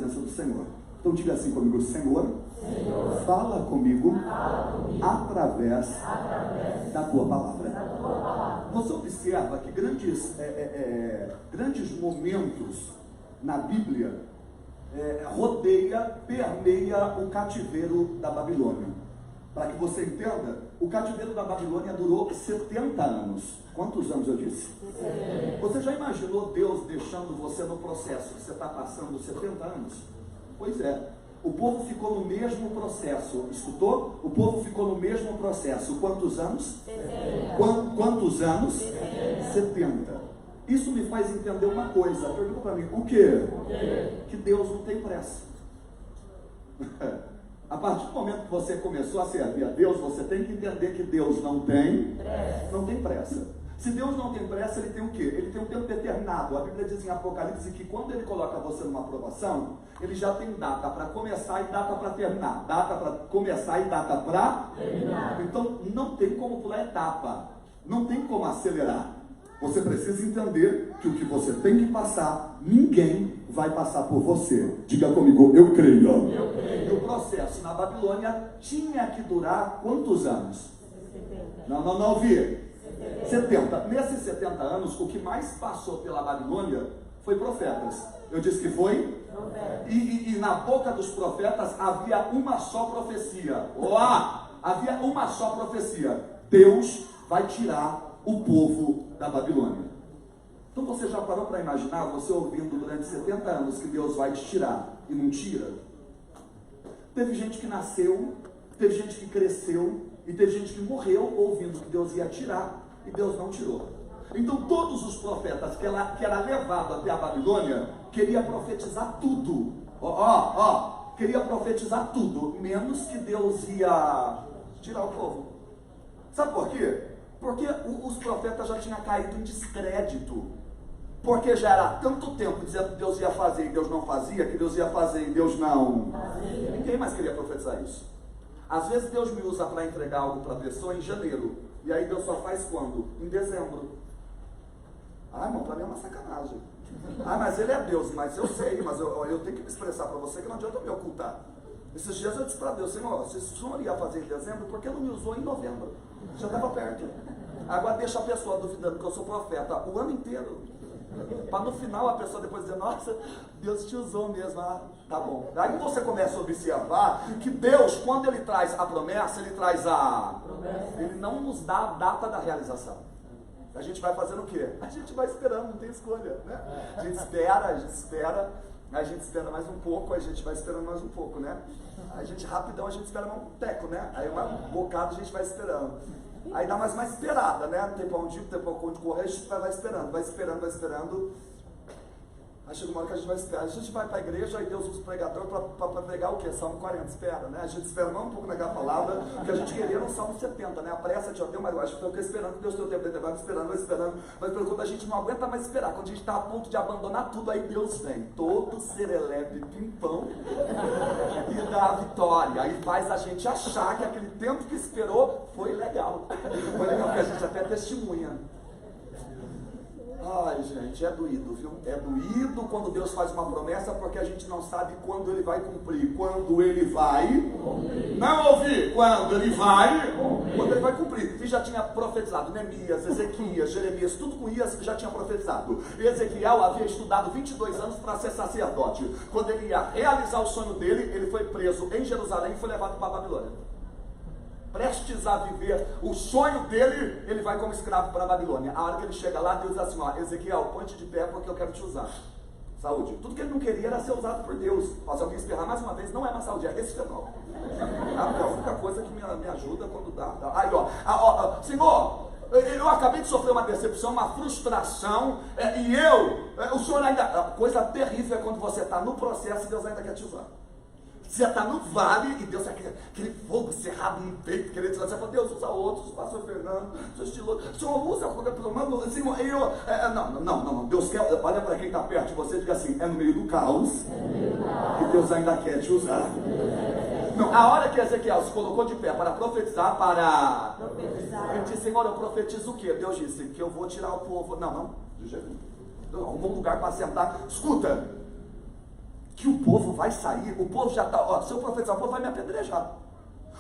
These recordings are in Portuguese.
presença do Senhor. Então diga assim comigo: Senhor, fala comigo, através da tua palavra. Você observa que grandes momentos na Bíblia permeia o cativeiro da Babilônia. Para que você entenda, o cativeiro da Babilônia durou 70 anos. Quantos anos eu disse? Você já imaginou Deus deixando você no processo que você está passando 70 anos? Pois é, o povo ficou no mesmo processo. Escutou? O povo ficou no mesmo processo. Quantos anos? 70. Quantos anos? 70. Isso me faz entender uma coisa. Pergunta para mim, o quê? Que Deus não tem pressa. A partir do momento que você começou a servir a Deus, você tem que entender que Deus não tem pressa. Se Deus não tem pressa, Ele tem o quê? Ele tem um tempo determinado. A Bíblia diz em Apocalipse que quando Ele coloca você numa aprovação, Ele já tem data para começar e data para terminar. Data para começar e data para terminar. Então não tem como pular etapa. Não tem como acelerar. Você precisa entender que o que você tem que passar, ninguém vai passar por você. Diga comigo, eu creio. Eu creio. E o processo na Babilônia tinha que durar quantos anos? 70. Não ouvi. 70. Nesses 70 anos, o que mais passou pela Babilônia foi profetas. Eu disse que foi? E na boca dos profetas havia uma só profecia. Havia uma só profecia. Deus vai tirar o povo da Babilônia. Então você já parou para imaginar, você ouvindo durante 70 anos que Deus vai te tirar e não tira? Teve gente que nasceu, teve gente que cresceu e teve gente que morreu ouvindo que Deus ia tirar e Deus não tirou. Então todos os profetas que era levado até a Babilônia queria profetizar tudo. Queria profetizar tudo, menos que Deus ia tirar o povo. Sabe por quê? Porque os profetas já tinham caído em descrédito. Porque já era tanto tempo dizendo que Deus ia fazer e Deus não fazia, que Deus ia fazer e Deus não fazia. Ninguém mais queria profetizar isso. Às vezes Deus me usa para entregar algo para a pessoa em janeiro. E aí Deus só faz quando? Em dezembro. Irmão, para mim é uma sacanagem. Mas ele é Deus, mas eu sei, mas eu tenho que me expressar para você que não adianta eu me ocultar. Esses dias eu disse para Deus, Senhor, se o Senhor ia fazer em dezembro, por que não me usou em novembro? Já estava perto. Agora deixa a pessoa duvidando que eu sou profeta o ano inteiro. Para no final a pessoa depois dizer, nossa, Deus te usou mesmo. Tá bom. Aí você começa a observar que Deus, quando Ele traz a promessa, Ele traz Ele não nos dá a data da realização. A gente vai fazendo o quê? A gente vai esperando, não tem escolha, né? A gente espera, a gente espera mais um pouco, a gente vai esperando mais um pouco, né? A gente rapidão, a gente espera mais um teco, né? Aí um bocado a gente vai esperando. Aí dá mais uma esperada, né? Não tem pra onde ir, não tem pra onde correr, a gente vai esperando. Aí chega uma hora que a gente vai esperar. A gente vai para a igreja e Deus usa o pregador para pregar o quê? Salmo 40, espera, né? A gente espera mais um pouco naquela palavra, que a gente queria no Salmo 70, né? A pressa de Deus, mas eu acho que eu fico esperando que Deus tem o tempo dele, vai esperando. Mas quando a gente não aguenta mais esperar, quando a gente está a ponto de abandonar tudo, aí Deus vem, todo serelepe, pimpão, e dá a vitória. Aí faz a gente achar que aquele tempo que esperou foi legal. Foi legal, porque a gente até testemunha. Ai, gente, é doído, viu? É doído quando Deus faz uma promessa, porque a gente não sabe quando Ele vai cumprir. Quando Ele vai cumprir. Não ouvi, quando Ele vai cumprir. Quando Ele vai cumprir. E já tinha profetizado Neemias, Ezequias, Jeremias, tudo com Ias que já tinha profetizado. Ezequiel havia estudado 22 anos para ser sacerdote. Quando ele ia realizar o sonho dele, ele foi preso em Jerusalém e foi levado para a Babilônia. Prestes a viver o sonho dele, ele vai como escravo para a Babilônia. A hora que ele chega lá, Deus diz assim, Ezequiel, põe-te de pé porque eu quero te usar. Saúde. Tudo que ele não queria era ser usado por Deus. Se alguém espirrar mais uma vez, não é mais saúde, é resfenol. É a única coisa que me ajuda quando dá. Aí, Senhor, eu acabei de sofrer uma decepção, uma frustração, o Senhor ainda... A coisa terrível é quando você está no processo e Deus ainda quer te usar. Você está no vale e Deus aquele fogo cerrado no peito, querendo te usar. Você fala, Deus usa outros, o pastor Fernando, o Senhor usa qualquer pessoa, não, Deus quer, olha para quem está perto de você e diga assim, é no meio do caos que Deus ainda quer te usar. Não, a hora que Ezequiel se colocou de pé para profetizar, ele disse, Senhor, eu profetizo o quê? Deus disse, que eu vou tirar o povo. Não, de jeito nenhum. Um bom lugar para sentar. Escuta, que o povo vai sair, o povo já está, se eu profetizar, o povo vai me apedrejar.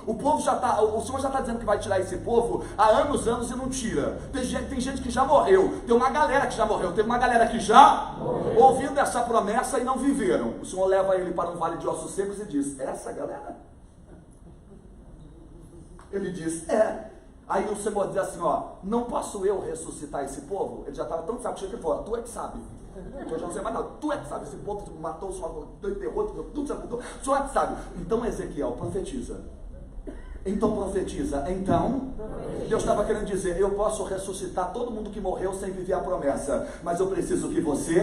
O povo já está, o Senhor já está dizendo que vai tirar esse povo há anos e não tira. Tem gente que já morreu, tem uma galera que já morreu, tem uma galera que já ouvindo essa promessa e não viveram. O Senhor leva ele para um vale de ossos secos e diz: essa galera? Ele diz: Aí o Senhor diz assim, não posso eu ressuscitar esse povo? Ele já estava tão saco cheio que ele falou: tu é que sabe. Eu já não sei mais nada, tu é que sabe, esse povo matou, enterrou, tudo sepultou, tu é que sabe. Então Ezequiel profetiza. Então, Deus estava querendo dizer: eu posso ressuscitar todo mundo que morreu sem viver a promessa, mas eu preciso que você,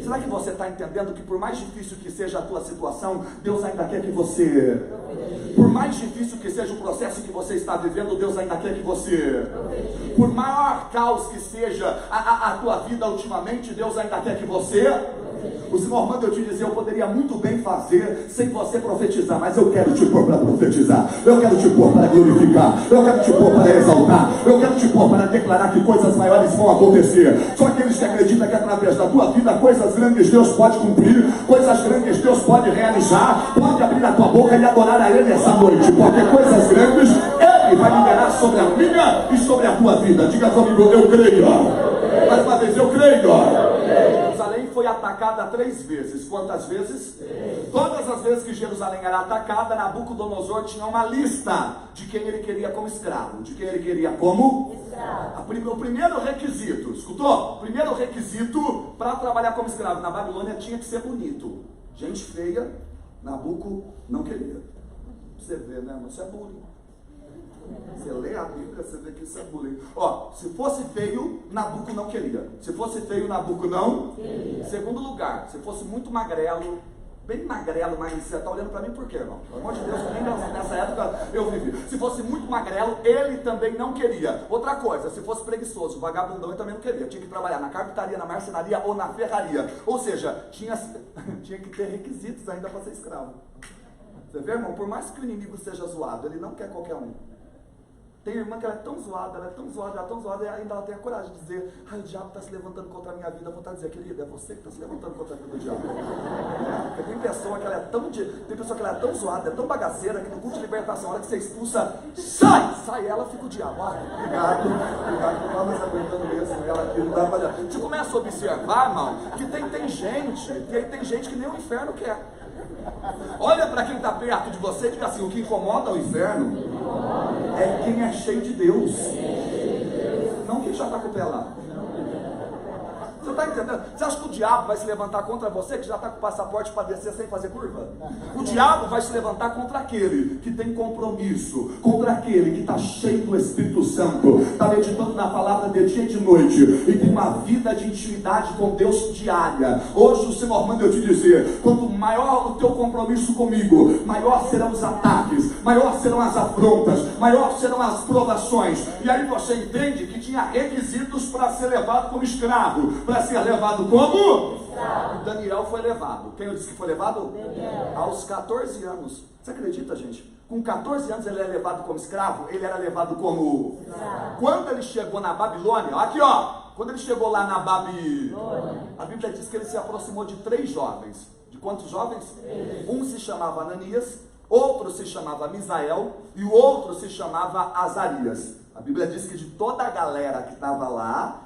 será que você está entendendo que por mais difícil que seja a tua situação, Deus ainda quer que você, por mais difícil que seja o processo que você está vivendo, Deus ainda quer que você, por maior caos que seja a tua vida ultimamente, Deus ainda quer que você. O Senhor manda eu te dizer: eu poderia muito bem fazer sem você profetizar, mas eu quero te pôr para profetizar, eu quero te pôr para glorificar, eu quero te pôr para exaltar, eu quero te pôr para declarar que coisas maiores vão acontecer. Só aqueles que acreditam que através da tua vida coisas grandes Deus pode cumprir, coisas grandes Deus pode realizar, pode abrir a tua boca e adorar a Ele essa noite, porque coisas grandes Ele vai liberar sobre a minha e sobre a tua vida. Diga comigo: eu creio. Mais uma vez: eu creio. Jerusalém foi atacada 3 vezes. Quantas vezes? Todas as vezes que Jerusalém era atacada, Nabucodonosor tinha uma lista de quem ele queria como escravo. De quem ele queria como escravo. O primeiro requisito, escutou? O primeiro requisito para trabalhar como escravo na Babilônia tinha que ser bonito. Gente feia, Nabuco não queria. Você vê, né? Mas isso é bullying. Você lê a Bíblia, você vê que isso é bullying. Se fosse feio, Nabuco não queria. Se fosse feio, Nabuco não queria. Segundo lugar, se fosse muito magrelo, bem magrelo, mas você está olhando para mim por quê, irmão? Pelo amor de Deus, nem nessa época eu vivi. Se fosse muito magrelo, ele também não queria. Outra coisa, se fosse preguiçoso, vagabundão, ele também não queria. Tinha que trabalhar na carpintaria, na marcenaria ou na ferraria. Ou seja, tinha que ter requisitos ainda para ser escravo. Você vê, irmão? Por mais que o inimigo seja zoado, ele não quer qualquer um. Tem irmã que ela é tão zoada, e ainda ela tem a coragem de dizer: o diabo está se levantando contra a minha vida. Eu vou estar dizendo: querida, é você que está se levantando contra a vida do diabo. Porque tem pessoa que ela é tão zoada, é tão bagaceira, que no culto de libertação, a hora que você expulsa, sai ela, fica o diabo. Obrigado, não estava mais aguentando mesmo ela aqui, não dá para. Você começa a observar, irmão, que tem gente que nem o inferno quer. Olha para quem está perto de você e diga assim: o que incomoda o inferno é quem é cheio de Deus, não quem já está com o pé lá. Você está entendendo? Você acha que o diabo vai se levantar contra você que já está com o passaporte para descer sem fazer curva? O diabo vai se levantar contra aquele que tem compromisso, contra aquele que está cheio do Espírito Santo, está meditando na palavra de dia e de noite e tem uma vida de intimidade com Deus diária. Hoje o Senhor manda eu te dizer: quanto maior o teu compromisso comigo, maior serão os ataques, maior serão as afrontas, maior serão as provações. E aí você entende que tinha requisitos para ser levado como escravo, para ser levado como escravo. Daniel foi levado. Quem eu disse que foi levado? Daniel. Aos 14 anos. Você acredita, gente? Com 14 anos ele é levado como escravo. Ele era levado como escravo. Quando ele chegou na Babilônia, aqui quando ele chegou lá na Babilônia, a Bíblia diz que ele se aproximou de 3 jovens. De quantos jovens? 3. Um se chamava Ananias, outro se chamava Misael e o outro se chamava Azarias. A Bíblia diz que de toda a galera que estava lá,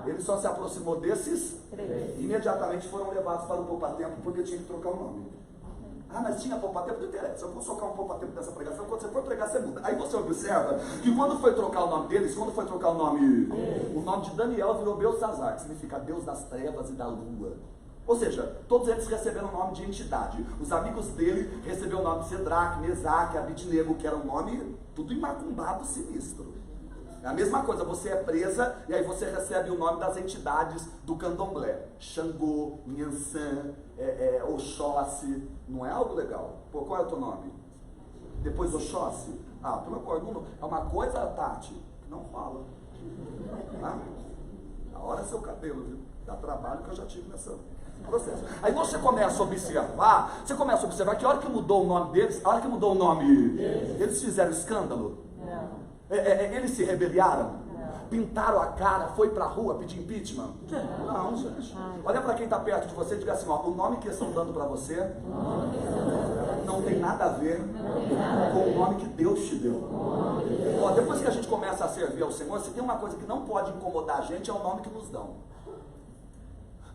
ele só se aproximou desses 3. Imediatamente foram levados para o poupa-tempo, porque tinha que trocar o nome. Mas tinha poupa-tempo? Não interessa, eu vou socar um poupa-tempo dessa pregação. Quando você for pregar, você muda. Aí você observa que quando foi trocar o nome deles, o nome de Daniel virou Beltesazar, que significa Deus das trevas e da lua. Ou seja, todos eles receberam o nome de entidade. Os amigos dele receberam o nome de Sedraque, Mesaque, Abidnego, que era um nome tudo imacumbado, sinistro. É a mesma coisa, você é presa e aí você recebe o nome das entidades do candomblé. Xangô, Nhançã, Oxóssi. Não é algo legal? Pô, qual é o teu nome? Depois Oxóssi? Tu não pode. É uma coisa, Tati, que não fala. A hora é seu cabelo, viu? Dá trabalho que eu já tive nessa processo. Aí você começa a observar que a hora que mudou o nome deles, eles fizeram escândalo. Eles se rebeliaram. pintaram a cara, foi pra rua pedir impeachment? Não, gente. Olha para quem está perto de você e diga assim, ó, o nome que eles estão dando para você não tem nada a ver com o nome que Deus te deu. Ó, depois que a gente começa a servir ao Senhor, se tem uma coisa que não pode incomodar a gente, é o nome que nos dão.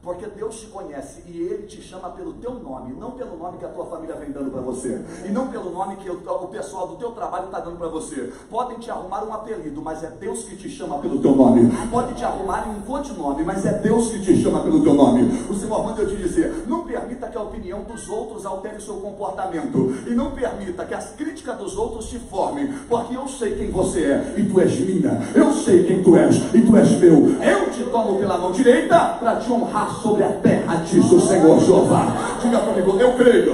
Porque Deus te conhece e Ele te chama pelo teu nome, não pelo nome que a tua família vem dando para você, e não pelo nome que o pessoal do teu trabalho está dando para você. Podem te arrumar um apelido, mas é Deus que te chama pelo teu nome. Podem te arrumar um codinome, mas é Deus que te chama pelo teu nome. O Senhor manda eu te dizer, não permita que a opinião dos outros altere o seu comportamento, e não permita que as críticas dos outros te formem, porque eu sei quem você é, e tu és minha. Eu sei quem tu és, e tu és meu. Eu te tomo pela mão direita para te honrar sobre a terra, diz o Senhor Jeová. Diga comigo, eu creio.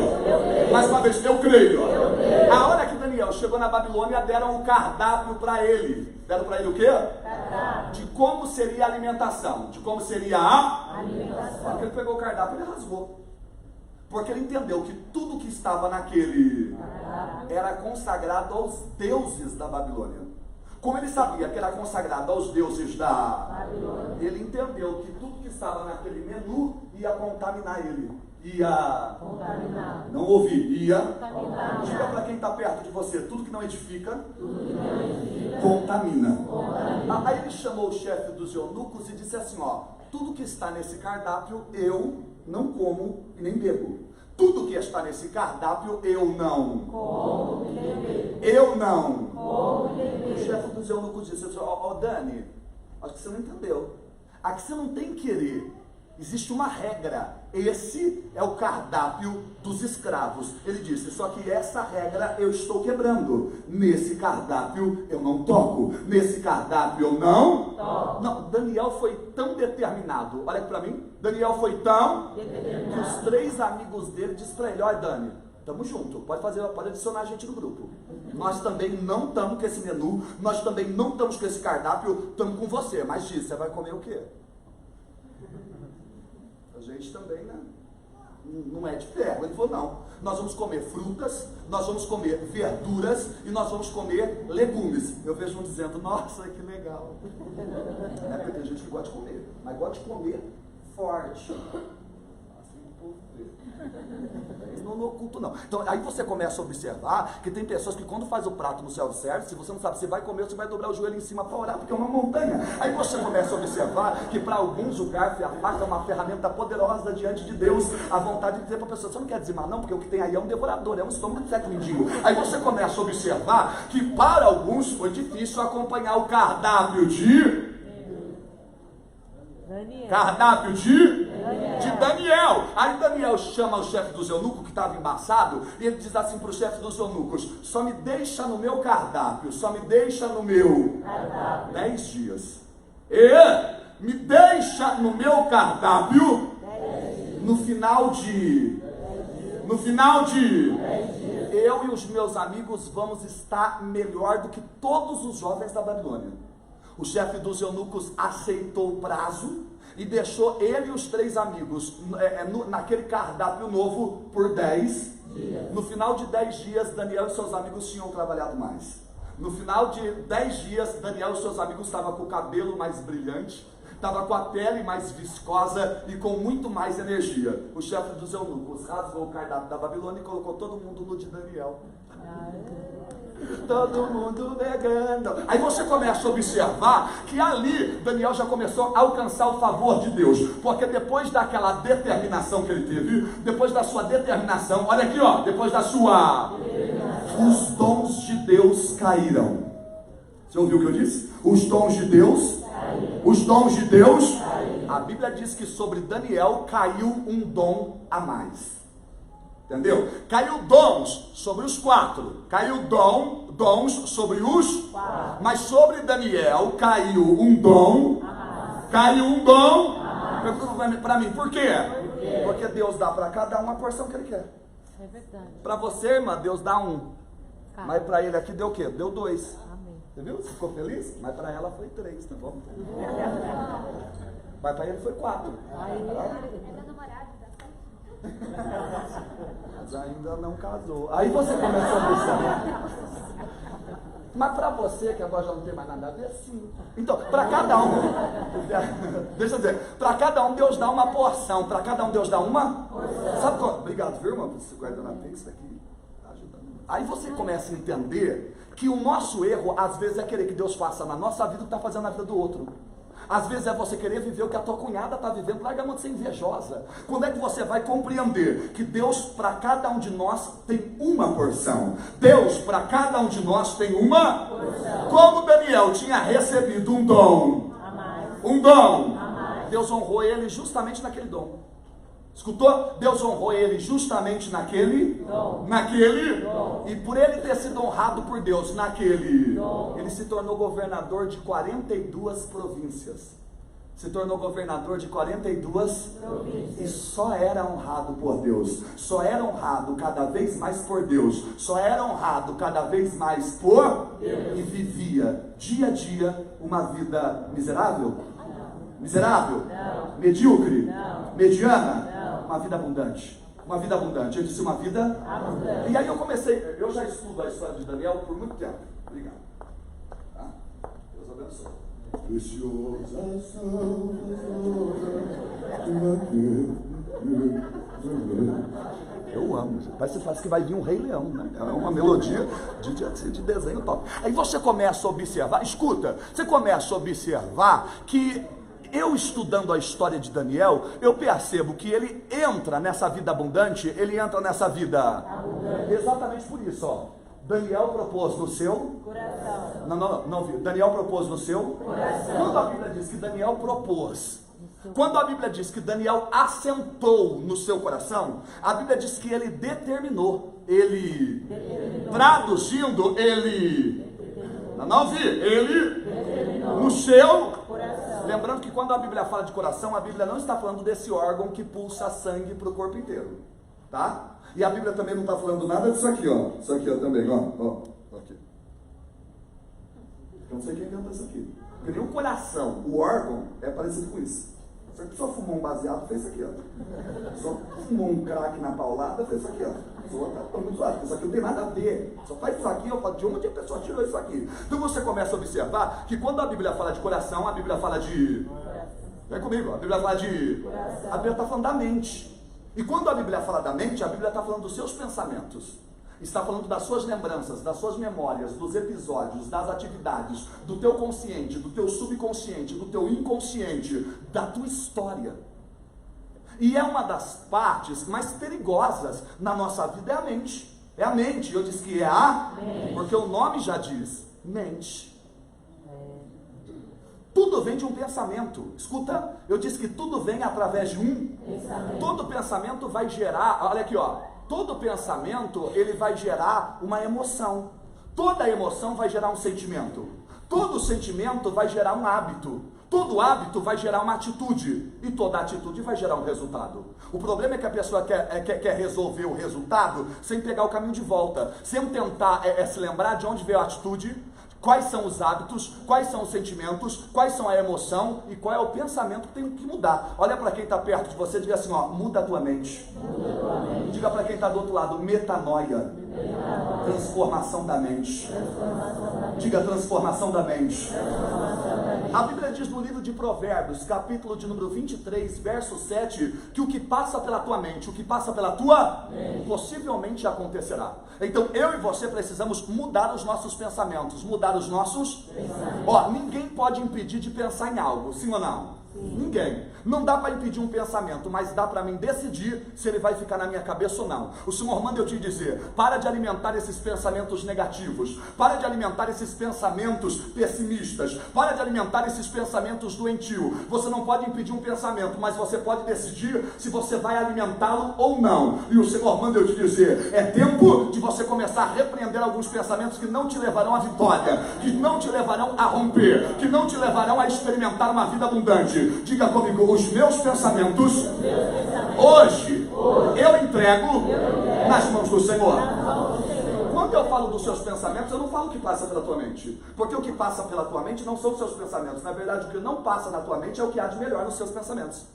Mais uma vez, eu creio. A hora que Daniel chegou na Babilônia, deram um cardápio para ele. Deram para ele o quê? De como seria a alimentação. De como seria a alimentação. Quando ele pegou o cardápio, ele rasgou. Porque ele entendeu que tudo que estava naquele era consagrado aos deuses da Babilônia. Como ele sabia que era consagrado aos deuses da Babilônia, ele entendeu que tudo que estava naquele menu ia contaminar ele. Ia contaminar. Não ouvi. Ia contaminar. Diga para quem está perto de você, tudo que não edifica, contamina. Aí ele chamou o chefe dos eunucos e disse assim, ó, tudo que está nesse cardápio eu não como e nem bebo. Tudo que está nesse cardápio, eu não. Eu não. O chefe dos eunucos disse, ó, Dani, acho que você não entendeu. Aqui você não tem que querer. Existe uma regra. Esse é o cardápio dos escravos. Ele disse, só que essa regra eu estou quebrando. Nesse cardápio eu não toco. Nesse cardápio eu não toco. Não, Daniel foi tão determinado. Olha aqui para mim. Daniel foi tão determinado que os 3 amigos dele disseram para ele, olha Dani, tamo junto, pode adicionar a gente no grupo. Nós também não estamos com esse menu, nós também não estamos com esse cardápio, estamos com você. Mas diz, você vai comer o quê? A gente também, né? Não é de ferro. Ele falou, não, nós vamos comer frutas, nós vamos comer verduras e nós vamos comer legumes. Eu vejo um dizendo, nossa, que legal. É porque tem gente que gosta de comer, mas gosta de comer forte. Não oculto não. Então aí você começa a observar que tem pessoas que quando faz o prato no self-service, você não sabe se vai comer ou se vai dobrar o joelho em cima para orar, porque é uma montanha. Aí você começa a observar que para alguns o garfo e a faca é uma ferramenta poderosa diante de Deus. A vontade de dizer para a pessoa, você não quer dizimar não, porque o que tem aí é um devorador, é um estômago de sete mendigo. Aí você começa a observar que para alguns foi difícil acompanhar o cardápio de Daniel. Cardápio de Daniel. Aí Daniel chama o chefe dos eunucos, que estava embaçado, e ele diz assim para o chefe dos eunucos, só me deixa no meu cardápio, só me deixa no meu 10 dias. Me deixa no meu cardápio no final de eu e os meus amigos vamos estar melhor do que todos os jovens da Babilônia. O chefe dos eunucos aceitou o prazo e deixou ele e os 3 amigos naquele cardápio novo por 10 dias. No final de 10 dias, Daniel e seus amigos tinham trabalhado mais. No final de 10 dias, Daniel e seus amigos estavam com o cabelo mais brilhante, estava com a pele mais viscosa e com muito mais energia. O chefe dos eunucos rasgou o cardápio da Babilônia e colocou todo mundo no de Daniel. Todo mundo negando. Aí você começa a observar que ali Daniel já começou a alcançar o favor de Deus, porque depois daquela determinação que ele teve, depois da sua determinação, olha aqui ó, depois da sua os dons de Deus caíram. Você ouviu o que eu disse? Os dons de Deus caíram. Os dons de Deus caíram. A Bíblia diz que sobre Daniel caiu um dom a mais. Entendeu? Caiu dons sobre os 4. Caiu dons sobre os 4. Mas sobre Daniel caiu um dom. Caiu um dom. Para mim, por quê? Porque Deus dá para cada um a porção que ele quer. É verdade. Para você, irmã, Deus dá 1. Mas para ele aqui deu o quê? Deu 2. Amém. Você viu? Você ficou feliz? Mas para ela foi 3, tá bom? Mas para ele foi 4. Mas ainda não casou. Aí você começa a observar. Mas para você, que agora já não tem mais nada a ver, sim. Então, para cada um, deixa eu dizer, para cada um Deus dá uma porção, para cada um Deus dá uma porção. Sabe qual? Obrigado, viu, irmão? Você guarda na Pix aqui, tá ajudando. Aí você começa a entender que o nosso erro, às vezes, é querer que Deus faça na nossa vida o que está fazendo na vida do outro. Às vezes é você querer viver o que a tua cunhada está vivendo. Larga a mão de ser invejosa. Quando é que você vai compreender que Deus para cada um de nós tem uma porção? Deus para cada um de nós tem uma porção. Como Daniel tinha recebido um dom, Deus honrou ele justamente naquele dom. Escutou? Deus honrou ele justamente naquele dom. E por ele ter sido honrado por Deus naquele dom, ele se tornou governador de 42 províncias. Se tornou governador de 42 províncias. E só era honrado por Deus. Só era honrado cada vez mais por Deus. Só era honrado cada vez mais por Deus. E vivia dia a dia uma vida miserável? Miserável? Não. Medíocre? Não. Mediana? Não. Uma vida abundante. Uma vida abundante. Eu disse uma vida abundante. E aí eu já estudo a história de Daniel por muito tempo. Obrigado. Tá? Deus abençoe. Eu amo. Parece que vai vir um Rei Leão, né? É uma melodia de desenho top. Aí você começa a observar, escuta, você começa a observar que eu estudando a história de Daniel, eu percebo que ele entra nessa vida abundante, ele entra nessa vida abundante. Exatamente por isso, ó. Daniel propôs no seu coração. Não, Daniel propôs no seu coração. Quando a Bíblia diz que Daniel propôs, quando a Bíblia diz que Daniel assentou no seu coração, a Bíblia diz que ele determinou. Traduzindo, ele no seu coração. Lembrando que quando a Bíblia fala de coração, a Bíblia não está falando desse órgão que pulsa sangue para o corpo inteiro, tá? E a Bíblia também não está falando nada disso aqui, ó. Isso aqui, ó, também, ó. Aqui. Eu não sei quem inventou isso aqui. Porque nem o coração, o órgão, é parecido com isso. Você que só fumou um baseado, fez isso aqui, ó. Só fumou um crack na paulada, fez isso aqui, ó. Isso aqui não tem nada a ver. Só faz isso aqui, eu falo, de onde a pessoa tirou isso aqui? Então você começa a observar que quando a Bíblia fala de coração, a Bíblia fala de... Vem comigo, a Bíblia fala de... A Bíblia está falando da mente. E quando a Bíblia fala da mente, a Bíblia está falando dos seus pensamentos. Está falando das suas lembranças, das suas memórias, dos episódios, das atividades, do teu consciente, do teu subconsciente, do teu inconsciente, da tua história. E é uma das partes mais perigosas na nossa vida, é a mente. É a mente. Eu disse que é a mente, porque o nome já diz, mente. Tudo vem de um pensamento. Escuta, eu disse que tudo vem através de um pensamento. Todo pensamento vai gerar, olha aqui, ó. Todo pensamento, ele vai gerar uma emoção. Toda emoção vai gerar um sentimento. Todo sentimento vai gerar um hábito. Todo hábito vai gerar uma atitude. E toda atitude vai gerar um resultado. O problema é que a pessoa quer resolver o resultado sem pegar o caminho de volta. Sem tentar se lembrar de onde veio a atitude, quais são os hábitos, quais são os sentimentos, quais são a emoção e qual é o pensamento que tem que mudar. Olha para quem está perto de você e diga assim, ó, muda a tua mente. Diga para quem está do outro lado, metanoia. Transformação da mente. Diga transformação da mente. A Bíblia diz no livro de Provérbios, capítulo de número 23, verso 7, que o que passa pela tua mente, o que passa pela tua mente, possivelmente acontecerá. Então eu e você precisamos mudar os nossos pensamentos, mudar os nossos... Ó, ninguém pode impedir de pensar em algo, sim ou não? Ninguém. Não dá para impedir um pensamento, mas dá para mim decidir se ele vai ficar na minha cabeça ou não. O Senhor manda eu te dizer, para de alimentar esses pensamentos negativos, para de alimentar esses pensamentos pessimistas, para de alimentar esses pensamentos doentios. Você não pode impedir um pensamento, mas você pode decidir se você vai alimentá-lo ou não. E o Senhor manda eu te dizer, é tempo de você começar a repreender alguns pensamentos que não te levarão à vitória, que não te levarão a romper, que não te levarão a experimentar uma vida abundante. Diga comigo, os meus pensamentos, hoje eu entrego nas mãos do Senhor. Quando eu falo dos seus pensamentos, eu não falo o que passa pela tua mente, porque o que passa pela tua mente não são os seus pensamentos. Na verdade, o que não passa na tua mente é o que há de melhor nos seus pensamentos.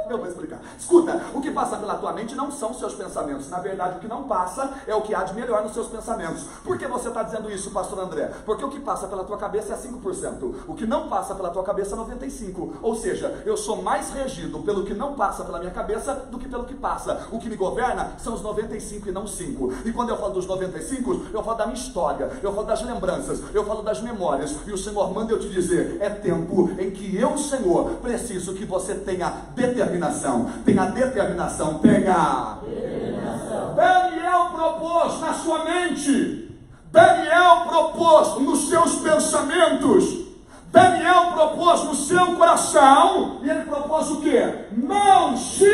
Eu vou explicar. Escuta, o que passa pela tua mente não são seus pensamentos. Na verdade, o que não passa é o que há de melhor nos seus pensamentos. Por que você está dizendo isso, pastor André? Porque o que passa pela tua cabeça é 5%. O que não passa pela tua cabeça é 95%. Ou seja, eu sou mais regido pelo que não passa pela minha cabeça do que pelo que passa. O que me governa são os 95 e não 5. E quando eu falo dos 95, eu falo da minha história, eu falo das lembranças, eu falo das memórias. E o Senhor manda eu te dizer, é tempo em que eu, Senhor, preciso que você tenha determinação. Tenha determinação, tenha determinação. Daniel propôs na sua mente, Daniel propôs nos seus pensamentos, Daniel propôs no seu coração, e ele propôs o quê? Não se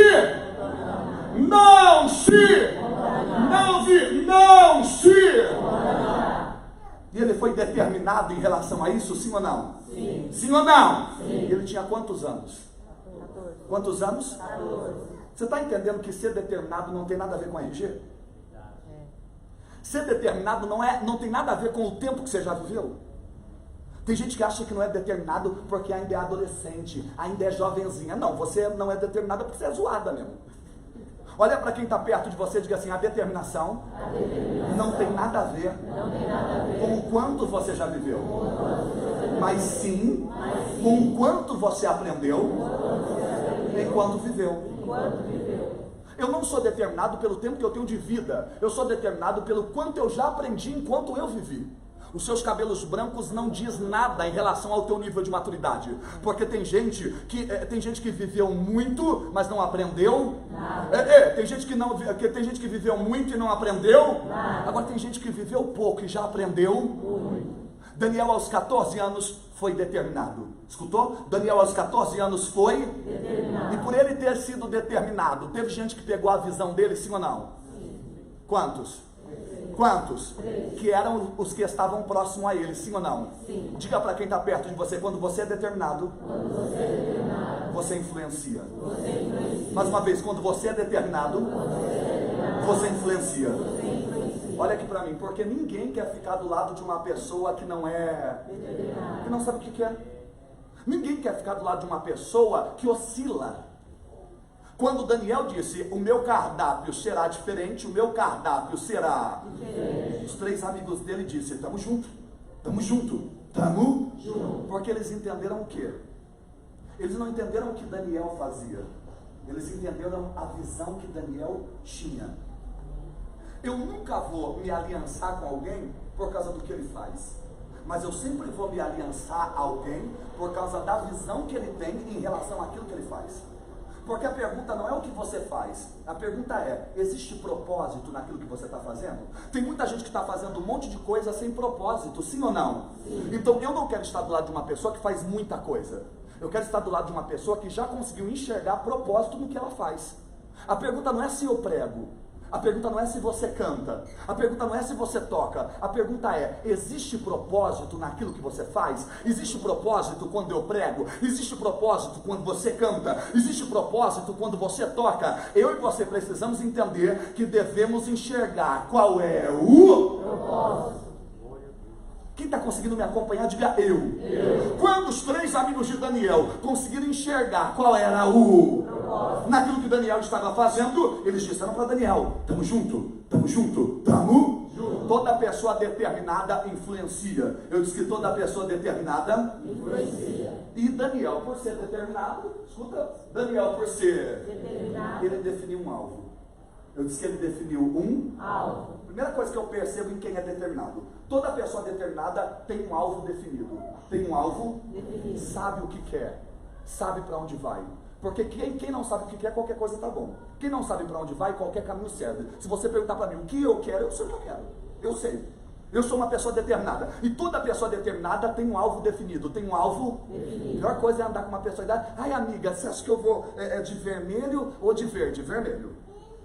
E ele foi determinado em relação a isso, sim ou não? Sim. Sim ou não? Sim. E ele tinha quantos anos? 14. Quantos anos? 14. Você está entendendo que ser determinado não tem nada a ver com RG? Ser determinado não tem nada a ver com o tempo que você já viveu. Tem gente que acha que não é determinado porque ainda é adolescente, ainda é jovenzinha. Não, você não é determinada porque você é zoada mesmo. Olha para quem está perto de você e diga assim, a determinação não tem nada a ver com o quanto você já viveu, mas sim com o quanto você aprendeu enquanto viveu. Eu não sou determinado pelo tempo que eu tenho de vida, eu sou determinado pelo quanto eu já aprendi enquanto eu vivi. Os seus cabelos brancos não diz nada em relação ao teu nível de maturidade, porque tem gente que viveu muito, mas não aprendeu. Tem gente que viveu muito e não aprendeu. Agora tem gente que viveu pouco e já aprendeu. Daniel aos 14 anos foi determinado. Escutou? Daniel aos 14 anos foi determinado. E por ele ter sido determinado, teve gente que pegou a visão dele, sim ou não? Sim. Quantos? Quantos? 3. Que eram os que estavam próximos a ele, sim ou não? Sim. Diga para quem está perto de você, quando você é determinado, você influencia. Mais uma vez, quando você é determinado, você influencia. Olha aqui para mim, porque ninguém quer ficar do lado de uma pessoa que não sabe o que quer. Ninguém quer ficar do lado de uma pessoa que oscila. Quando Daniel disse, o meu cardápio será diferente, o meu cardápio será diferente, os 3 amigos dele disseram, estamos juntos, estamos juntos, estamos juntos. Porque eles entenderam o quê? Eles não entenderam o que Daniel fazia, eles entenderam a visão que Daniel tinha. Eu nunca vou me aliançar com alguém por causa do que ele faz, mas eu sempre vou me aliançar a alguém por causa da visão que ele tem em relação àquilo que ele faz. Porque a pergunta não é o que você faz, a pergunta é, existe propósito naquilo que você está fazendo? Tem muita gente que está fazendo um monte de coisa sem propósito, sim ou não? Sim. Então eu não quero estar do lado de uma pessoa que faz muita coisa, eu quero estar do lado de uma pessoa que já conseguiu enxergar propósito no que ela faz. A pergunta não é se eu prego, a pergunta não é se você canta, a pergunta não é se você toca, a pergunta é, existe propósito naquilo que você faz? Existe propósito quando eu prego? Existe propósito quando você canta? Existe propósito quando você toca? Eu e você precisamos entender que devemos enxergar qual é o propósito. Quem está conseguindo me acompanhar, diga eu. Quando os 3 amigos de Daniel conseguiram enxergar qual era o propósito naquilo que Daniel estava fazendo, eles disseram para Daniel, estamos juntos, estamos juntos, estamos juntos. Toda pessoa determinada influencia. Eu disse que toda pessoa determinada influencia. E Daniel, por ser determinado, escuta, Daniel por ser determinado, ele definiu um alvo. Eu disse que ele definiu um alvo. Primeira coisa que eu percebo em quem é determinado, toda pessoa determinada tem um alvo definido. Tem um alvo definido. Sabe o que quer, sabe para onde vai. Porque quem não sabe o que quer, qualquer coisa está bom. Quem não sabe para onde vai, qualquer caminho serve. Se você perguntar para mim o que eu quero, eu sei o que eu quero. Eu sei. Eu sou uma pessoa determinada. E toda pessoa determinada tem um alvo definido. Tem um alvo definido. A pior coisa é andar com uma pessoa e dar, ai amiga, você acha que eu vou de vermelho ou de verde? Vermelho.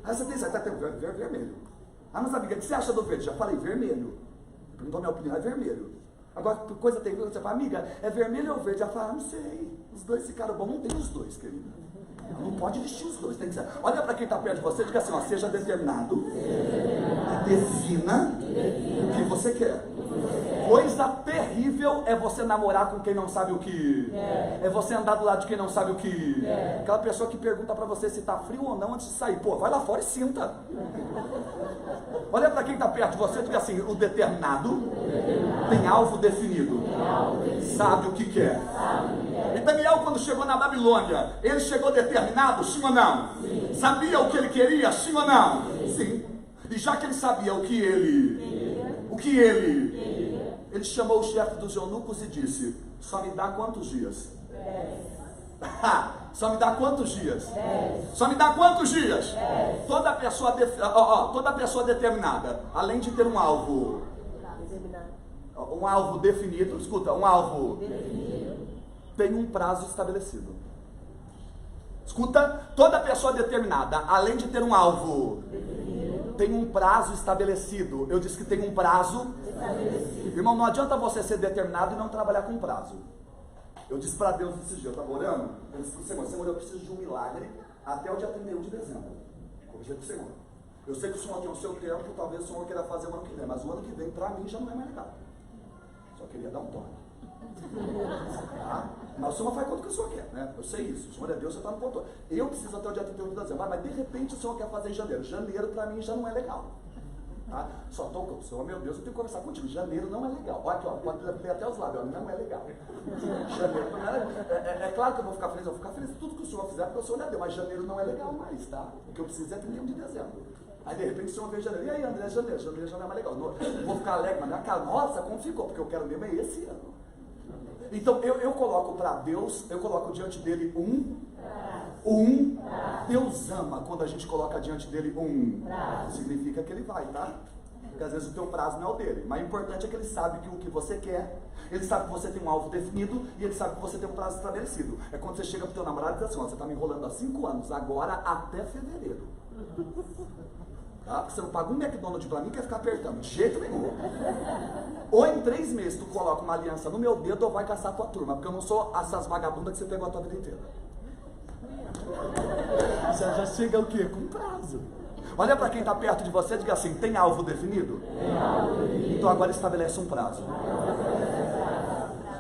Aí você tem certeza, vermelho. Ah, mas amiga, o que você acha do verde? Já falei, vermelho. Perguntou minha opinião, é vermelho. Agora, coisa tem você fala, amiga, é vermelho ou verde? Ela fala, não sei. Os dois ficaram bons. Não tem os dois, querida. Não pode vestir os dois. Tem que ser. Olha para quem está perto de você e diga assim, ó, seja determinado. Defina o que você quer. Coisa terrível é você namorar com quem não sabe o que. É você andar do lado de quem não sabe o que. Aquela pessoa que pergunta pra você se tá frio ou não antes de sair. Pô, vai lá fora e sinta. Olha pra quem tá perto de você e diga assim: o determinado tem alvo definido. Sabe o que quer. E Daniel, quando chegou na Babilônia, ele chegou determinado, sim ou não? Sabia o que ele queria, sim ou não? Sim. E já que ele sabia o que ele chamou o chefe dos eunucos e disse: só me dá quantos dias? 10. Só me dá quantos dias? 10. Só me dá quantos dias? 10. Toda pessoa determinada, além de ter um alvo definido, escuta, um alvo definido, tem um prazo estabelecido. Escuta, toda pessoa determinada, além de ter um alvo definido, tem um prazo estabelecido. Eu disse que tem um prazo estabelecido. Irmão, não adianta você ser determinado e não trabalhar com prazo. Eu disse para Deus esses dias, eu estava orando, eu disse para o Senhor, eu preciso de um milagre até o dia 31 de dezembro. Corrija com o Senhor. Eu sei que o Senhor tem o seu tempo, talvez o Senhor queira fazer o ano que vem, mas o ano que vem para mim já não é mais legal. Só queria dar um toque. Tá? Mas o Senhor faz quanto que o Senhor quer, né? Eu sei isso, o Senhor é Deus, você está no controle. Eu preciso até o dia 31 de dezembro, mas de repente o Senhor quer fazer em janeiro. Janeiro para mim já não é legal. Tá? Só estou com o Senhor, meu Deus, eu tenho que conversar contigo. Janeiro não é legal. Olha aqui, ó, pode ler até os lábios, não é legal. Janeiro não é legal. É claro que eu vou ficar feliz de tudo que o Senhor fizer, porque o Senhor é Deus, mas janeiro não é legal mais, tá? O que eu preciso é 31 de dezembro. Aí de repente o Senhor vê janeiro. E aí, André, janeiro já não é mais legal. Não, vou ficar alegre, mas minha cara, nossa, como ficou? Porque eu quero mesmo é esse ano. Então eu coloco para Deus, eu coloco diante dele Deus ama quando a gente coloca diante dele significa que ele vai, tá? Porque às vezes o teu prazo não é o dele, mas o importante é que ele sabe que o que você quer, ele sabe que você tem um alvo definido e ele sabe que você tem um prazo estabelecido. É quando você chega pro teu namorado e diz assim: ó, você tá me enrolando há 5 anos, agora até fevereiro. Tá? Porque você não paga um McDonald's pra mim, quer ficar apertando, de jeito nenhum. Ou em 3 meses tu coloca uma aliança no meu dedo ou vai caçar a tua turma, porque eu não sou essas vagabundas que você pegou a tua vida inteira. Você já chega o quê? Com prazo. Olha para quem está perto de você e diga assim: tem alvo definido? Então agora estabelece um prazo.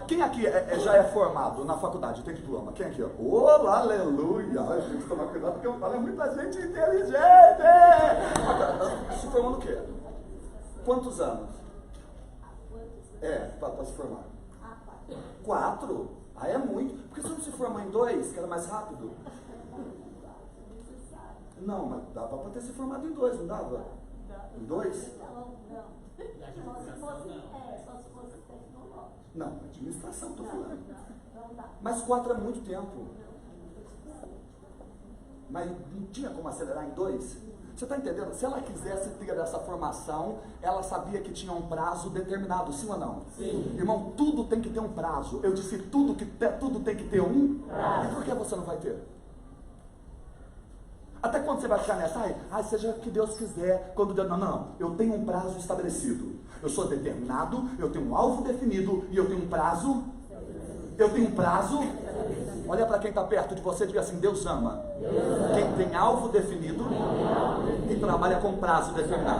Quem aqui já é formado na faculdade, tem diploma? Quem aqui? Olá, aleluia! Ai, tem que tomar cuidado porque eu falo, é muita gente inteligente! Se formou no quê? Quantos anos? Para se formar? 4? Ah, é muito. Por que você não se formou em 2, que era mais rápido? Não, mas dava para ter se formado em 2, não dava? Em 2? Não, administração, estou falando. Mas 4 é muito tempo. Mas não tinha como acelerar em 2? Você está entendendo? Se ela quisesse ter essa formação, ela sabia que tinha um prazo determinado, sim ou não? Sim. Irmão, tudo tem que ter um prazo. Eu disse tudo tem que ter um prazo. E por que você não vai ter? Até quando você vai ficar nessa? Seja o que Deus quiser. Quando Deus... Não. Eu tenho um prazo estabelecido. Eu sou determinado, eu tenho um alvo definido e eu tenho um prazo. Olha para quem está perto de você e diga assim: Deus ama quem tem alvo definido e trabalha com prazo determinado.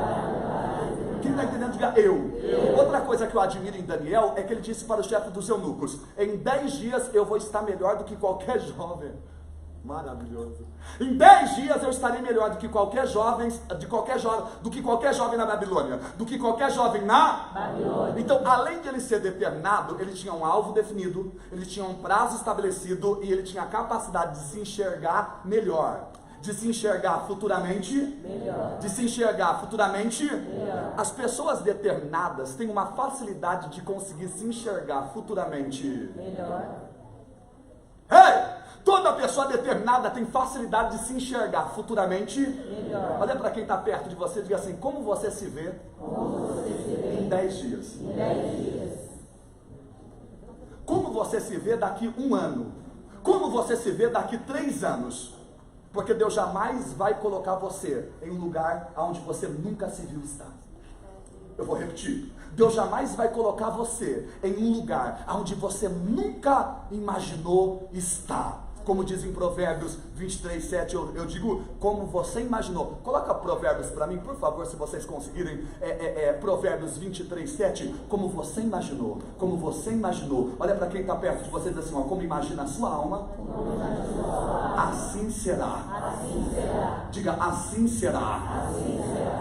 Quem está entendendo, diga eu. Outra coisa que eu admiro em Daniel é que ele disse para o chefe dos eunucos: em 10 dias eu vou estar melhor do que qualquer jovem. Maravilhoso. Em 10 dias eu estarei melhor do que qualquer jovem na Babilônia, do que qualquer jovem na Babilônia. Então, além de ele ser determinado, ele tinha um alvo definido, ele tinha um prazo estabelecido e ele tinha a capacidade de se enxergar melhor. De se enxergar futuramente melhor. As pessoas determinadas têm uma facilidade de conseguir se enxergar futuramente melhor. Toda pessoa determinada tem facilidade de se enxergar futuramente melhor. Olha para quem está perto de você e diga assim: como você se vê em 10 dias? Como você se vê daqui 1 ano? Como você se vê daqui 3 anos? Porque Deus jamais vai colocar você em um lugar onde você nunca se viu estar. Eu vou repetir: Deus jamais vai colocar você em um lugar onde você nunca imaginou estar. Como diz em Provérbios 23, 7, eu digo como você imaginou. Coloca Provérbios para mim, por favor, se vocês conseguirem. Provérbios 23, 7, como você imaginou. Como você imaginou. Olha para quem está perto de você e diz assim, ó, como imagina a sua alma, assim será. Diga, assim será.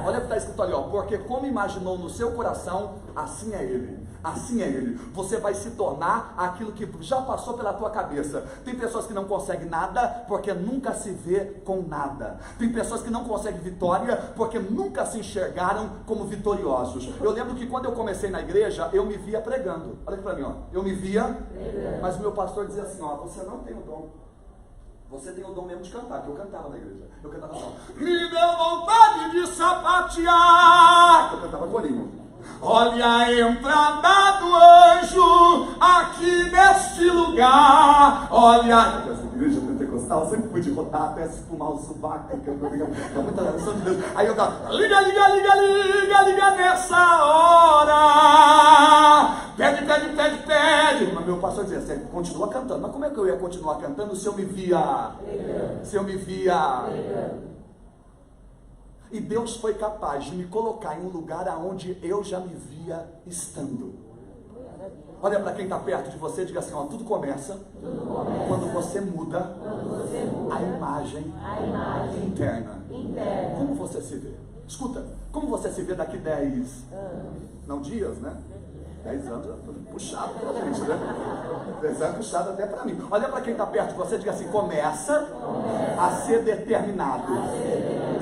Olha o que está escrito ali, ó, porque como imaginou no seu coração, assim é ele. Assim é ele. Você vai se tornar aquilo que já passou pela tua cabeça. Tem pessoas que não conseguem nada porque nunca se vê com nada. Tem pessoas que não conseguem vitória porque nunca se enxergaram como vitoriosos. Eu lembro que quando eu comecei na igreja, eu me via pregando. Olha aqui para mim, ó. Eu me via pregando. Mas o meu pastor dizia assim, ó, você não tem o dom. Você tem o dom mesmo de cantar, que eu cantava na igreja. Eu cantava assim, ó, me deu vontade de sapatear. Eu cantava corinho. Olha a entrada do anjo aqui neste lugar. Olha, essa igreja pentecostal eu sempre pude rotar até se fumar o sovaco, que eu muita oração de Deus. Aí eu tava, liga, liga, liga, liga, liga nessa hora. Pede, pede, pede, pede. Mas meu pastor dizia, você continua cantando. Mas como é que eu ia continuar cantando se eu me via? Se eu me via? E Deus foi capaz de me colocar em um lugar aonde eu já me via estando. Olha para quem está perto de você e diga assim, ó, tudo começa quando você muda a imagem interna. Como você se vê? Escuta, como você se vê daqui 10, não dias, né? 10 anos, puxado pra gente, né? 10 anos puxado até para mim. Olha para quem está perto de você e diga assim, começa a ser determinado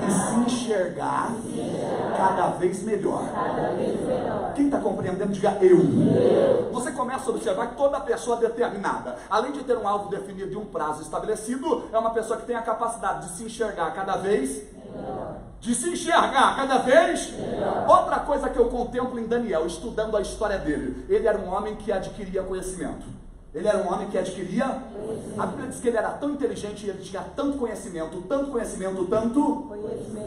e se enxergar cada vez melhor. Quem está compreendendo, diga eu. Você começa a observar que toda pessoa determinada, além de ter um alvo definido e um prazo estabelecido, é uma pessoa que tem a capacidade de se enxergar cada vez melhor. De se enxergar cada vez melhor. Outra coisa que eu contemplo em Daniel, estudando a história dele, ele era um homem que adquiria conhecimento. Ele era um homem que adquiria, a Bíblia diz que ele era tão inteligente e ele tinha tanto conhecimento,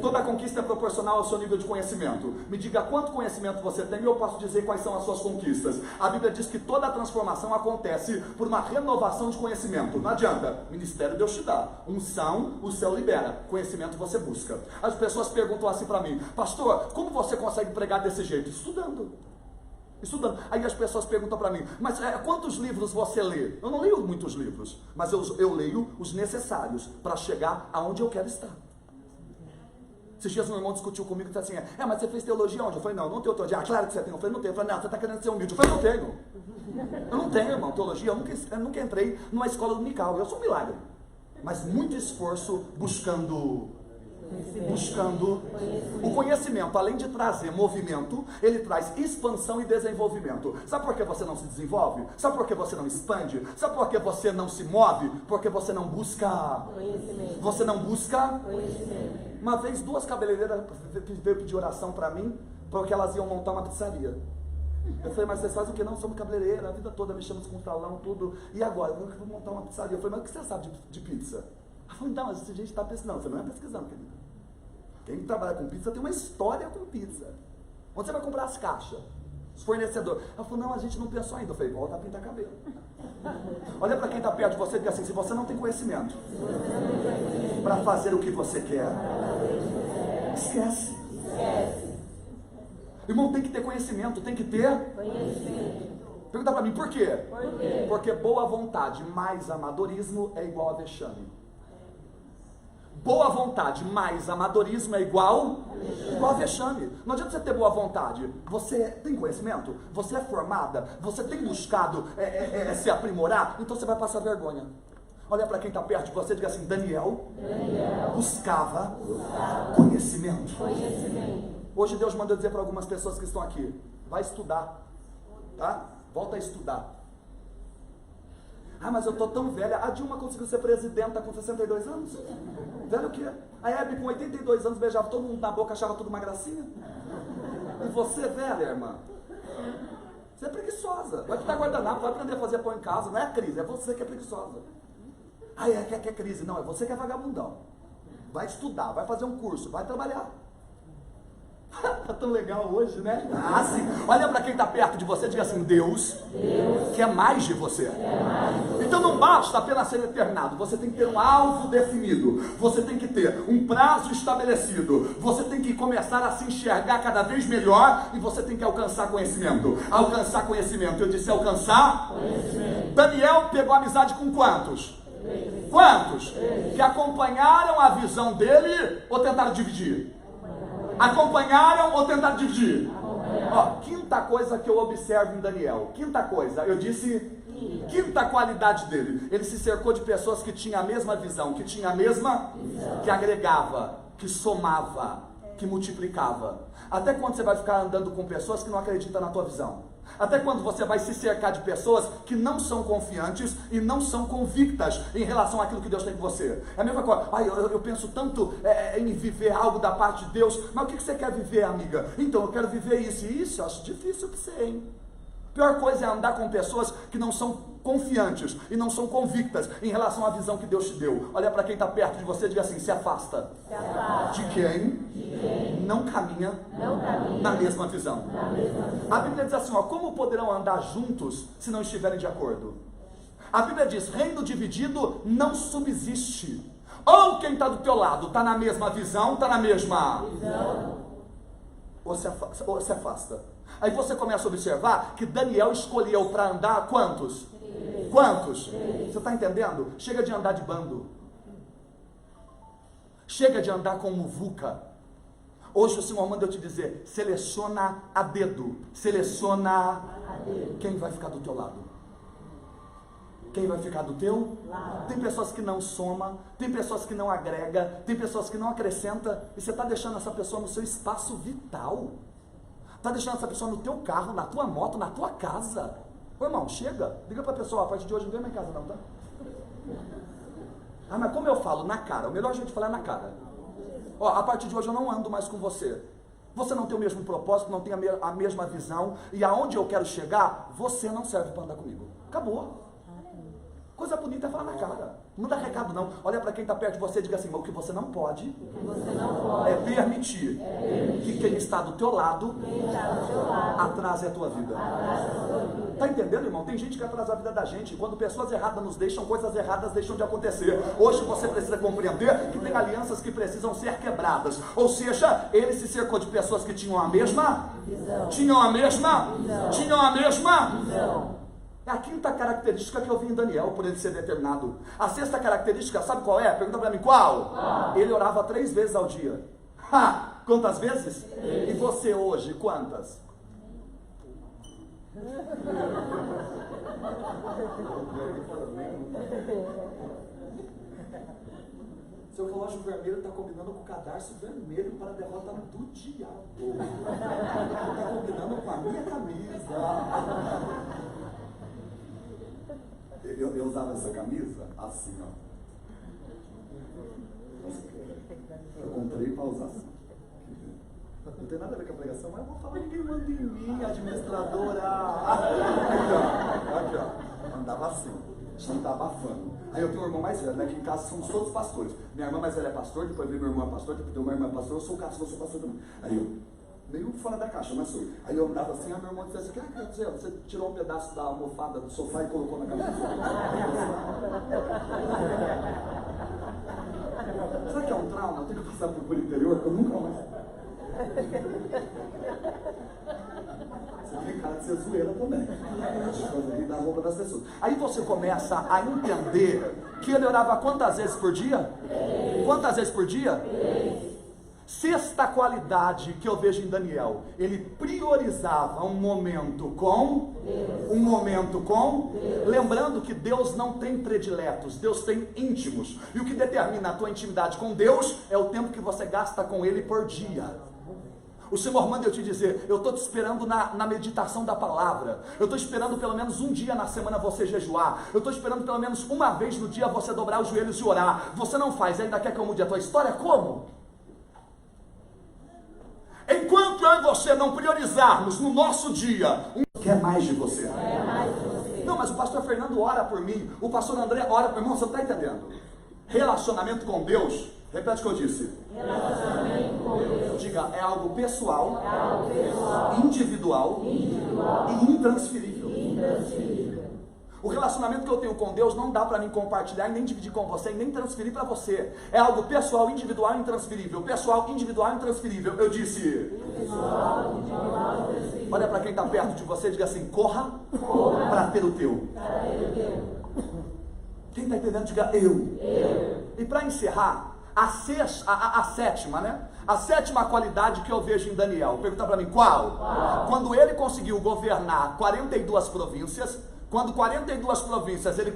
toda conquista é proporcional ao seu nível de conhecimento. Me diga quanto conhecimento você tem e eu posso dizer quais são as suas conquistas. A Bíblia diz que toda a transformação acontece por uma renovação de conhecimento. Não adianta, ministério Deus te dá, unção o céu libera, conhecimento você busca. As pessoas perguntam assim para mim, pastor, como você consegue pregar desse jeito? Estudando. Aí as pessoas perguntam para mim, mas quantos livros você lê? Eu não leio muitos livros, mas eu leio os necessários para chegar aonde eu quero estar. Esses dias um irmão discutiu comigo e disse assim, mas você fez teologia onde? Eu falei, não tenho teologia. Ah, claro que você tem. Eu falei, não tenho. Eu falei, não, você está querendo ser humilde. Eu falei, não tenho. Eu não tenho, irmão, teologia. Eu nunca entrei numa escola dominical. Eu sou um milagre. Mas muito esforço buscando o conhecimento, além de trazer movimento, ele traz expansão e desenvolvimento. Sabe por que você não se desenvolve? Sabe por que você não expande? Sabe por que você não se move? Porque você não busca conhecimento. Você não busca conhecimento. Uma vez 2 cabeleireiras veio pedir oração para mim, porque elas iam montar uma pizzaria. Eu falei, mas vocês fazem o que? Não, somos cabeleireira, a vida toda mexemos com talão, tudo. E agora? Eu vou montar uma pizzaria. Eu falei, mas o que você sabe de pizza? Eu falei, não, mas a gente está pesquisando. Você não é pesquisando, querido. Quem trabalha com pizza tem uma história com pizza. Onde você vai comprar as caixas? Os fornecedores. Ela falou, não, a gente não pensou ainda. Eu falei, volta a pintar cabelo. Olha para quem está perto de você e diz assim, se você não tem conhecimento para fazer o que você quer, esquece. Irmão, tem que ter conhecimento, tem que ter Pergunta para mim, por quê? Porque boa vontade mais amadorismo é igual a vexame. Boa vontade mais amadorismo é igual a vexame. Não adianta você ter boa vontade. Você tem conhecimento? Você é formada? Você tem buscado se aprimorar? Então você vai passar vergonha. Olha para quem está perto de você e diga assim, Daniel buscava conhecimento. Hoje Deus mandou dizer para algumas pessoas que estão aqui, vai estudar, tá? Volta a estudar. Ah, mas eu tô tão velha. A Dilma conseguiu ser presidenta com 62 anos. Velho o quê? A Hebe com 82 anos beijava todo mundo na boca, achava tudo uma gracinha. E você, velha, irmã, você é preguiçosa. Vai pintar guardanapo, vai aprender a fazer pão em casa. Não é a crise, é você que é preguiçosa. Ah, é crise. Não, é você que é vagabundão. Vai estudar, vai fazer um curso, vai trabalhar. Tá tão legal hoje, né? Ah, sim. Olha para quem está perto de você e diga assim: Deus quer mais de você. Então não basta apenas ser eternado, você tem que ter um alvo definido, você tem que ter um prazo estabelecido, você tem que começar a se enxergar cada vez melhor e você tem que alcançar conhecimento. Alcançar conhecimento, eu disse alcançar conhecimento. Daniel pegou amizade com quantos? Quantos? Que acompanharam a visão dele ou tentaram dividir? Acompanharam ou tentaram dividir? Ó, quinta coisa que eu observo em Daniel. Quinta coisa, eu disse quinta qualidade dele. Ele se cercou de pessoas que tinham a mesma visão, que tinha a mesma, que agregava, que somava, que multiplicava. Até quando você vai ficar andando com pessoas que não acreditam na tua visão? Até quando você vai se cercar de pessoas que não são confiantes e não são convictas em relação àquilo que Deus tem com você? É a mesma coisa. Eu penso tanto em viver algo da parte de Deus, mas o que você quer viver, amiga? Então, eu quero viver isso. E isso eu acho difícil para você, hein? Pior coisa é andar com pessoas que não são confiantes e não são convictas em relação à visão que Deus te deu. Olha para quem está perto de você e diga assim: se afasta. De quem não caminha na mesma visão. A Bíblia diz assim, ó: como poderão andar juntos se não estiverem de acordo? A Bíblia diz: reino dividido não subsiste. Ou quem está do teu lado está na mesma visão, está na mesma ou se afasta. Aí você começa a observar que Daniel escolheu para andar quantos? Quantos? Você está entendendo? Chega de andar de bando. Chega de andar com muvuca. Hoje o Senhor manda eu te dizer: seleciona a dedo. Seleciona quem vai ficar do teu lado. Quem vai ficar do teu lado? Tem pessoas que não soma, tem pessoas que não agrega, tem pessoas que não acrescenta, e você está deixando essa pessoa no seu espaço vital. Está deixando essa pessoa no teu carro, na tua moto, na tua casa. Ô irmão, chega, liga para a pessoa: a partir de hoje não vem mais em casa não, tá? Ah, mas como eu falo? Na cara. O melhor jeito de falar é na cara. Ó, a partir de hoje eu não ando mais com você. Você não tem o mesmo propósito, não tem a mesma visão, e aonde eu quero chegar, você não serve para andar comigo. Acabou. Coisa bonita é falar na cara. Não dá recado não. Olha para quem está perto de você e diga assim: o que você não pode é permitir que quem está do teu lado atrase a tua vida. Está entendendo, irmão? Tem gente que atrasa a vida da gente. Quando pessoas erradas nos deixam, coisas erradas deixam de acontecer. Hoje você precisa compreender que tem alianças que precisam ser quebradas. Ou seja, ele se cercou de pessoas que tinham a mesma visão. Tinham a mesma visão. É a quinta característica que eu vi em Daniel, por ele ser determinado. A sexta característica, sabe qual é? Pergunta para mim, qual? Ele orava 3 vezes ao dia. Quantas vezes? 3. E você hoje, quantas? Seu relógio vermelho está combinando com o cadarço vermelho para a derrota do diabo. Está combinando com a minha camisa. Eu usava essa camisa assim, ó. Eu comprei para usar assim. Não tem nada a ver com a pregação, mas eu vou falar: ninguém manda em mim, administradora. Aqui, ó. Andava assim. Não tá abafando. Aí eu tenho um irmão mais velho, né? Que em casa somos todos pastores. Minha irmã mais velha é pastor, depois meu irmão é pastor, depois meu irmão é pastor, eu sou caçula, eu sou pastor também. Aí eu, meio fora da caixa, mas sou. Aí eu andava assim, meu irmão dizia assim: quer dizer, você tirou um pedaço da almofada do sofá e colocou na cabeça. Será que é um trauma? Eu tenho que passar por interior, que eu nunca mais. Você tem cara de ser zoeira também. Da roupa das pessoas. Aí você começa a entender que ele orava quantas vezes por dia? 3. Quantas vezes por dia? 3. Sexta qualidade que eu vejo em Daniel: ele priorizava um momento com Deus. Um momento com Deus. Lembrando que Deus não tem prediletos, Deus tem íntimos. E o que determina a tua intimidade com Deus é o tempo que você gasta com Ele por dia. O Senhor manda eu te dizer: eu estou te esperando na meditação da palavra. Eu estou esperando pelo menos um dia na semana você jejuar. Eu estou esperando pelo menos uma vez no dia você dobrar os joelhos e orar. Você não faz, ainda quer que eu mude a tua história? Como? Enquanto eu e você não priorizarmos no nosso dia, quer mais de você. Não, mas o pastor Fernando ora por mim, o pastor André ora por mim. Irmão, você não está entendendo? Relacionamento com Deus Repete o que eu disse. Relacionamento com Deus. Diga, é algo pessoal, Individual e intransferível. e intransferível. O relacionamento que eu tenho com Deus não dá para mim compartilhar e nem dividir com você e nem transferir para você. É algo pessoal, individual e intransferível. Pessoal, individual e intransferível. Eu disse. Olha para quem está perto de você e diga assim: corra para ter o teu. Quem está entendendo, diga eu. E para encerrar, a sétima, né? A sétima qualidade que eu vejo em Daniel. Pergunta para mim, qual? Quando ele conseguiu governar 42 províncias, quando 42 províncias ele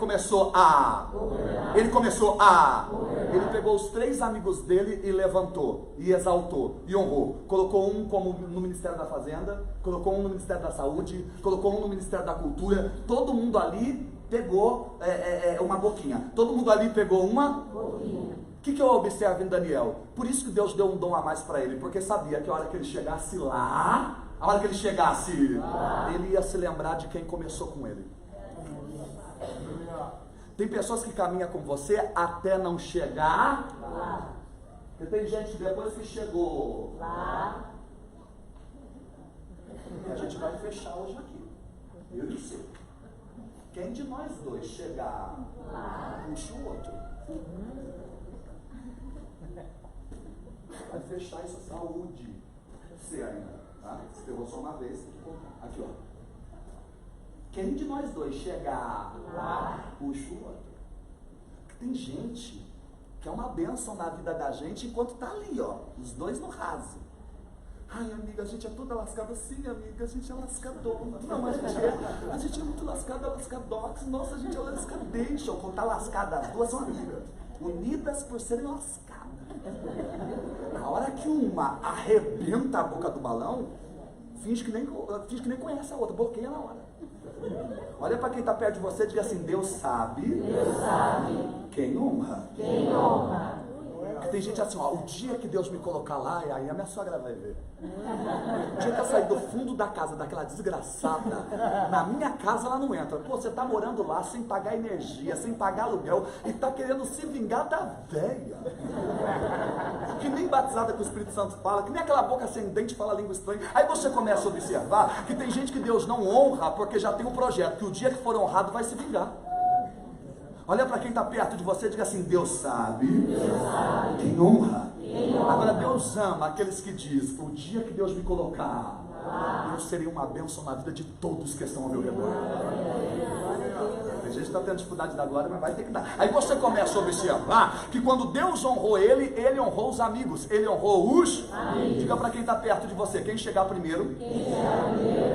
pegou os 3 amigos dele e levantou, e exaltou, e honrou. Colocou um como no Ministério da Fazenda, colocou um no Ministério da Saúde, colocou um no Ministério da Cultura. Todo mundo ali pegou uma boquinha. Todo mundo ali pegou uma boquinha. O que eu observo em Daniel? Por isso que Deus deu um dom a mais para ele, porque sabia que a hora que ele chegasse lá, ele ia se lembrar de quem começou com ele. Tem pessoas que caminham com você até não chegar lá. Porque tem gente que depois que chegou lá, a gente vai fechar hoje aqui. Eu e você. Quem de nós dois chegar lá, puxa o outro. Vai fechar essa saúde. Você ainda, tá? Você pegou só uma vez. Aqui, ó. Quem de nós dois chegar lá, puxa o outro. Tem gente que é uma bênção na vida da gente enquanto tá ali, ó. Os dois no raso. Ai, amiga, a gente é toda lascada. Sim, amiga, a gente é lascadona. Não, a gente é muito lascada, lascadox. Nossa, a gente é lascadation. Quando tá lascada, as duas são amigas. Unidas por serem lascadas. Na hora que uma arrebenta a boca do balão, finge que nem conhece a outra, bloqueia na hora. Olha para quem está perto de você e diga assim: Deus sabe quem honra. Porque tem gente assim, ó, o dia que Deus me colocar lá, aí a minha sogra vai ver. O dia que eu sair do fundo da casa daquela desgraçada, na minha casa ela não entra. Pô, você tá morando lá sem pagar energia, sem pagar aluguel e tá querendo se vingar da véia. Que nem batizada com o Espírito Santo fala, que nem aquela boca sem dente fala língua estranha. Aí você começa a observar que tem gente que Deus não honra porque já tem um projeto, que o dia que for honrado vai se vingar. Olha para quem está perto de você e diga assim: Deus sabe quem honra. Agora Deus ama aqueles que diz: o dia que Deus me colocar, eu serei uma bênção na vida de todos que estão ao meu redor. A gente está tendo dificuldade da glória, mas vai ter que dar. Aí você começa a observar que quando Deus honrou ele, ele honrou os amigos, ele honrou os amigos. Diga para quem está perto de você: quem chegar primeiro,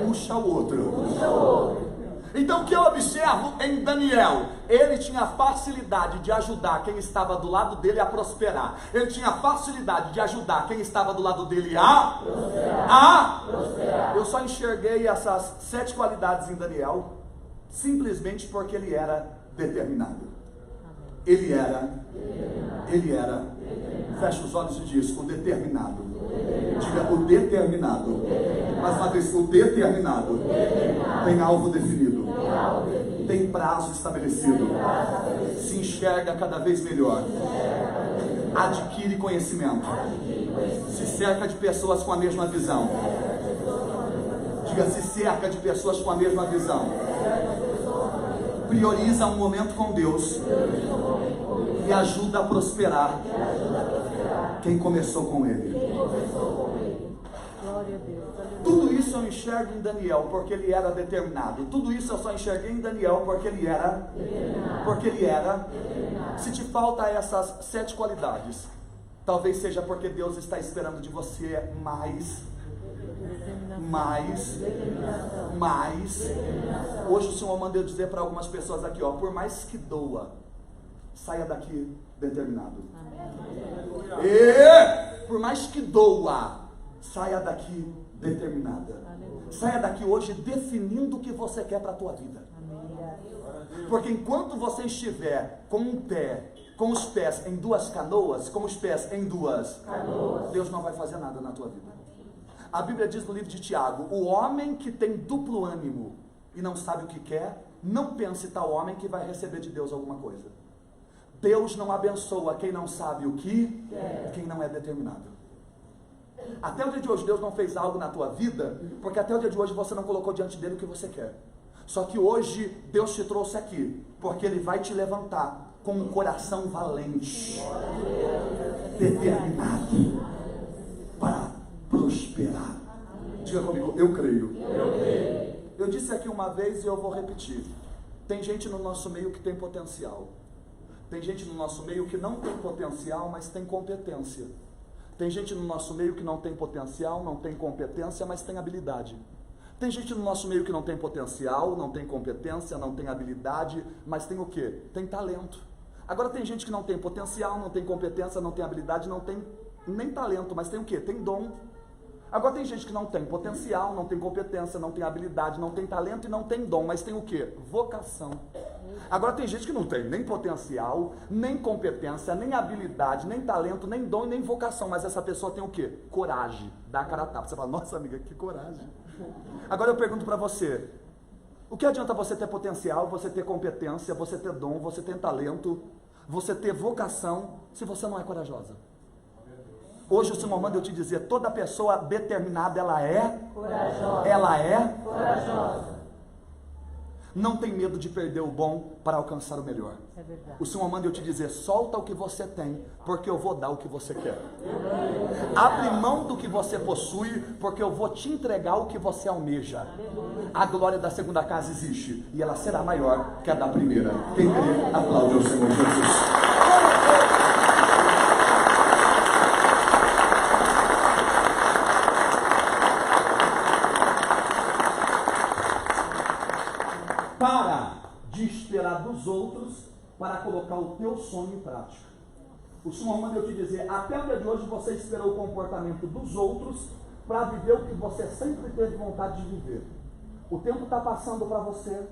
puxa o outro. Então o que eu observo em Daniel? Ele tinha facilidade de ajudar quem estava do lado dele a prosperar. Ele tinha facilidade de ajudar quem estava do lado dele a prosperar. Eu só enxerguei essas 7 qualidades em Daniel simplesmente porque ele era determinado. Ele era. Fecha os olhos e diz: o determinado. Diga: o determinado. Mais uma vez: o determinado tem alvo definido, tem prazo estabelecido, se enxerga cada vez melhor, adquire conhecimento, se cerca de pessoas com a mesma visão. Diga: se cerca de pessoas com a mesma visão, prioriza um momento com Deus e ajuda a prosperar quem começou com ele. Glória a Deus. Tudo isso eu enxergo em Daniel porque ele era determinado. Tudo isso eu só enxerguei em Daniel porque ele era determinado. Se te falta essas 7 qualidades, talvez seja porque Deus está esperando de você mais. Hoje o Senhor manda eu dizer para algumas pessoas aqui, ó: por mais que doa, saia daqui determinado. Por mais que doa, saia daqui determinada. Saia daqui hoje definindo o que você quer para a tua vida. Porque enquanto você estiver com os pés em 2 canoas, com os pés em 2 canoas, Deus não vai fazer nada na tua vida. A Bíblia diz no livro de Tiago: o homem que tem duplo ânimo e não sabe o que quer, não pense tal homem que vai receber de Deus alguma coisa. Deus não abençoa quem não sabe o que, quem não é determinado. Até o dia de hoje Deus não fez algo na tua vida, porque até o dia de hoje você não colocou diante dele o que você quer. Só que hoje Deus te trouxe aqui, porque Ele vai te levantar com um coração valente, determinado para prosperar. Diga comigo, eu creio. Eu disse aqui uma vez e eu vou repetir. Tem gente no nosso meio que tem potencial. Tem gente no nosso meio que não tem potencial, mas tem competência. Tem gente no nosso meio que não tem potencial, não tem competência, mas tem habilidade. Tem gente no nosso meio que não tem potencial, não tem competência, não tem habilidade, mas tem o quê? Tem talento. Agora tem gente que não tem potencial, não tem competência, não tem habilidade, não tem nem talento, mas tem o quê? Tem dom. Agora tem gente que não tem potencial, não tem competência, não tem habilidade, não tem talento e não tem dom, mas tem o quê? Vocação. Agora tem gente que não tem nem potencial, nem competência, nem habilidade, nem talento, nem dom e nem vocação, mas essa pessoa tem o quê? Coragem, dá a cara a tapa. Você fala, nossa amiga, que coragem. Agora eu pergunto para você, o que adianta você ter potencial, você ter competência, você ter dom, você ter talento, você ter vocação, se você não é corajosa? Hoje o Senhor manda eu te dizer, toda pessoa determinada, ela é corajosa. Ela é corajosa. Não tem medo de perder o bom para alcançar o melhor. É verdade. O Senhor manda eu te dizer, solta o que você tem, porque eu vou dar o que você quer. Abre mão do que você possui, porque eu vou te entregar o que você almeja. A glória da segunda casa existe, e ela será maior que a da primeira. Quem crê, aplaude ao Senhor Jesus. Para de esperar dos outros para colocar o teu sonho em prática. O Senhor manda eu te dizer, até o dia de hoje você esperou o comportamento dos outros para viver o que você sempre teve vontade de viver. O tempo está passando para você,